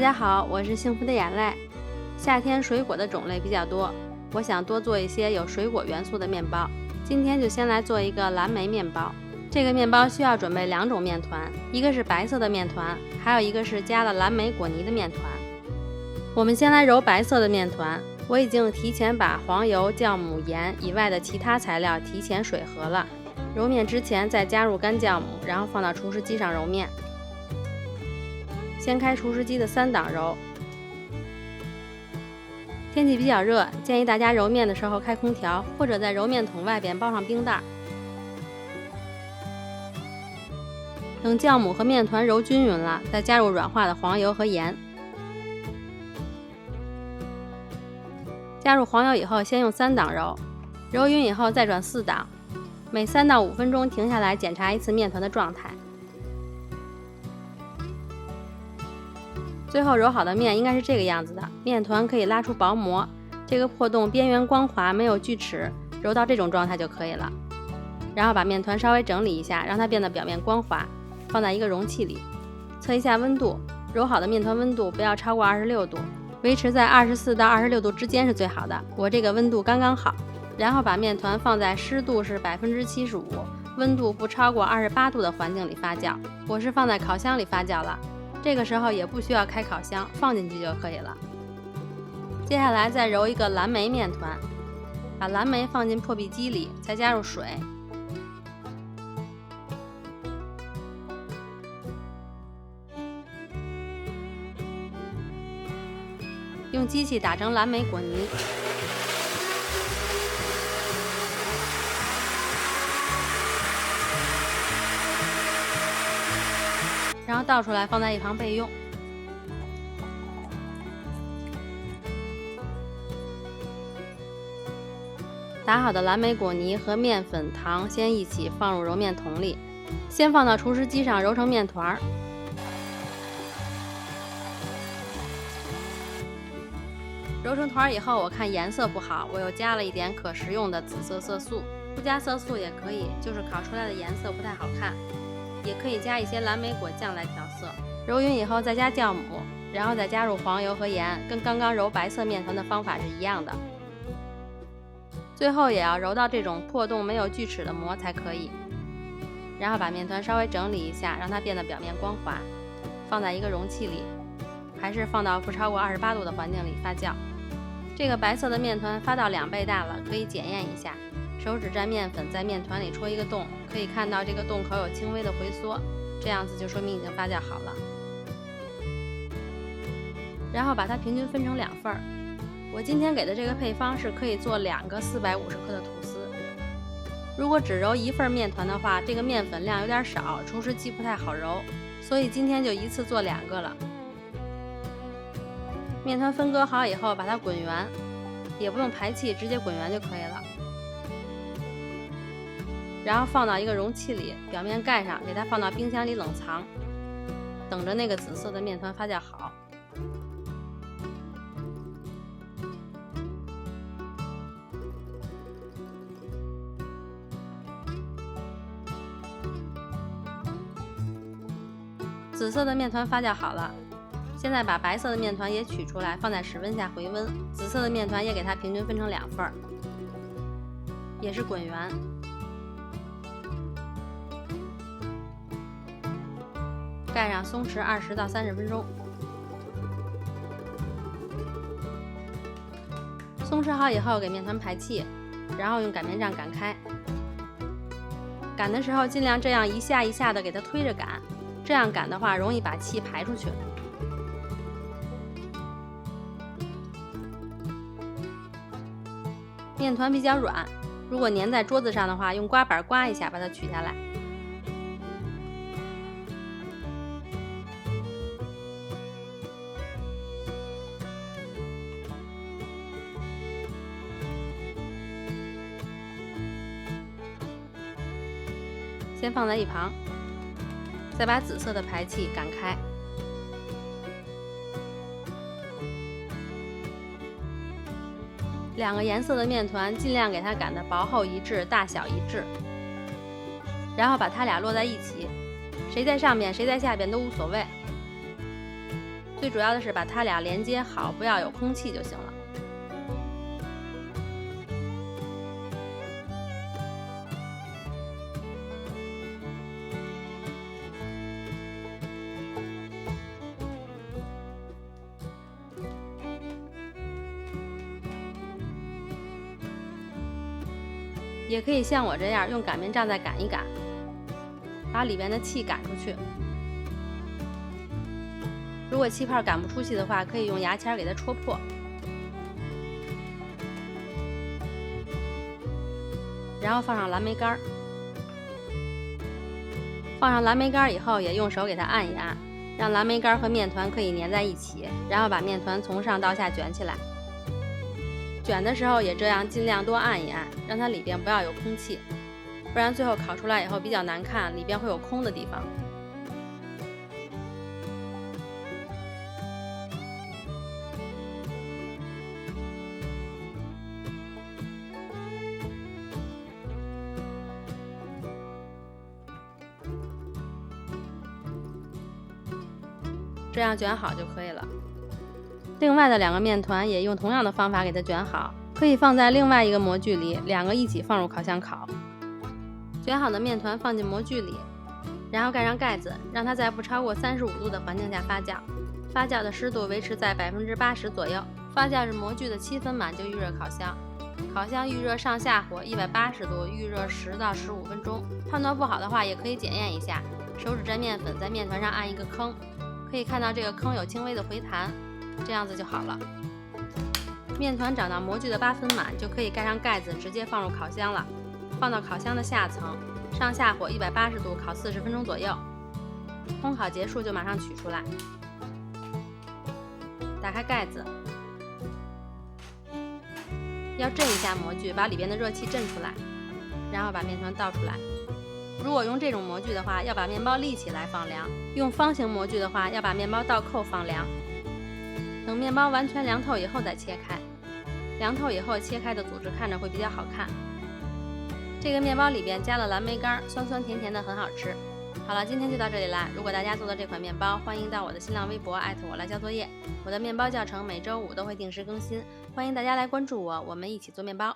家好，我是幸福的眼泪。夏天水果的种类比较多，我想多做一些有水果元素的面包。今天就先来做一个蓝莓面包。这个面包需要准备2种面团，一个是白色的面团，还有一个是加了蓝莓果泥的面团。我们先来揉白色的面团，我已经提前把黄油、酵母、盐以外的其他材料提前水和了。揉面之前再加入干酵母，然后放到厨师机上揉面。先开厨师机的3档揉。天气比较热，建议大家揉面的时候开空调，或者在揉面桶外边包上冰袋。等酵母和面团揉均匀了，再加入软化的黄油和盐。加入黄油以后，先用3档揉，揉匀以后再转4档，每3到5分钟停下来检查一次面团的状态。最后揉好的面应该是这个样子的，面团可以拉出薄膜，这个破洞边缘光滑，没有锯齿，揉到这种状态就可以了。然后把面团稍微整理一下，让它变得表面光滑，放在一个容器里，测一下温度，揉好的面团温度不要超过26度，维持在24到26度之间是最好的，我这个温度刚刚好。然后把面团放在湿度是75%，温度不超过28度的环境里发酵，我是放在烤箱里发酵了。这个时候也不需要开烤箱，放进去就可以了。接下来再揉一个蓝莓面团，把蓝莓放进破壁机里，再加入水，用机器打成蓝莓果泥，然后倒出来放在一旁备用。打好的蓝莓果泥和面粉、糖先一起放入揉面桶里，先放到厨师机上揉成面团。揉成团以后，我看颜色不好，我又加了一点可食用的紫色色素，不加色素也可以，就是烤出来的颜色不太好看。也可以加一些蓝莓果酱来调色。揉匀以后再加酵母，然后再加入黄油和盐，跟刚刚揉白色面团的方法是一样的。最后也要揉到这种破洞没有锯齿的膜才可以。然后把面团稍微整理一下，让它变得表面光滑，放在一个容器里，还是放到不超过28度的环境里发酵。这个白色的面团发到2倍大了，可以检验一下。手指蘸面粉，在面团里戳一个洞，可以看到这个洞口有轻微的回缩，这样子就说明已经发酵好了。然后把它平均分成2份。我今天给的这个配方是可以做2个450克的吐司。如果只揉1份面团的话，这个面粉量有点少，厨师机不太好揉，所以今天就一次做2个了。面团分割好以后，把它滚圆，也不用排气，直接滚圆就可以了。然后放到一个容器里，表面盖上，给它放到冰箱里冷藏，等着那个紫色的面团发酵好。紫色的面团发酵好了，现在把白色的面团也取出来，放在室温下回温。紫色的面团也给它平均分成2份，也是滚圆。盖上松弛20到30分钟。松弛好以后，给面团排气，然后用擀面杖擀开。擀的时候尽量这样一下一下的给它推着擀，这样擀的话容易把气排出去。面团比较软，如果粘在桌子上的话，用刮板刮一下把它取下来。先放在一旁，再把紫色的排气擀开。2个颜色的面团尽量给它擀的薄厚一致，大小一致，然后把它俩摞在一起，谁在上面谁在下边都无所谓。最主要的是把它俩连接好，不要有空气就行了。也可以像我这样用擀面杖再擀一擀，把里边的气擀出去。如果气泡擀不出去的话，可以用牙签给它戳破。然后放上蓝莓干，放上蓝莓干以后，也用手给它按一按，让蓝莓干和面团可以粘在一起，然后把面团从上到下卷起来。卷的时候也这样，尽量多按一按，让它里边不要有空气，不然最后烤出来以后比较难看，里边会有空的地方。这样卷好就可以了。另外的2个面团也用同样的方法给它卷好，可以放在另外一个模具里，2个一起放入烤箱烤。卷好的面团放进模具里，然后盖上盖子，让它在不超过35度的环境下发酵。发酵的湿度维持在80%左右。发酵至模具的7分满就预热烤箱。烤箱预热上下火180度，预热10到15分钟。判断不好的话，也可以检验一下，手指沾面粉，在面团上按一个坑，可以看到这个坑有轻微的回弹，这样子就好了。面团长到模具的8分满，就可以盖上盖子，直接放入烤箱了。放到烤箱的下层，上下火180度烤40分钟左右。烘烤结束就马上取出来，打开盖子，要震一下模具，把里边的热气震出来，然后把面团倒出来。如果用这种模具的话，要把面包立起来放凉；用方形模具的话，要把面包倒扣放凉。等面包完全凉透以后再切开，凉透以后切开的组织看着会比较好看。这个面包里边加了蓝莓干，酸酸甜甜的，很好吃。好了，今天就到这里啦。如果大家做的这款面包，欢迎到我的新浪微博我来交作业。我的面包教程每周5都会定时更新，欢迎大家来关注我，我们一起做面包。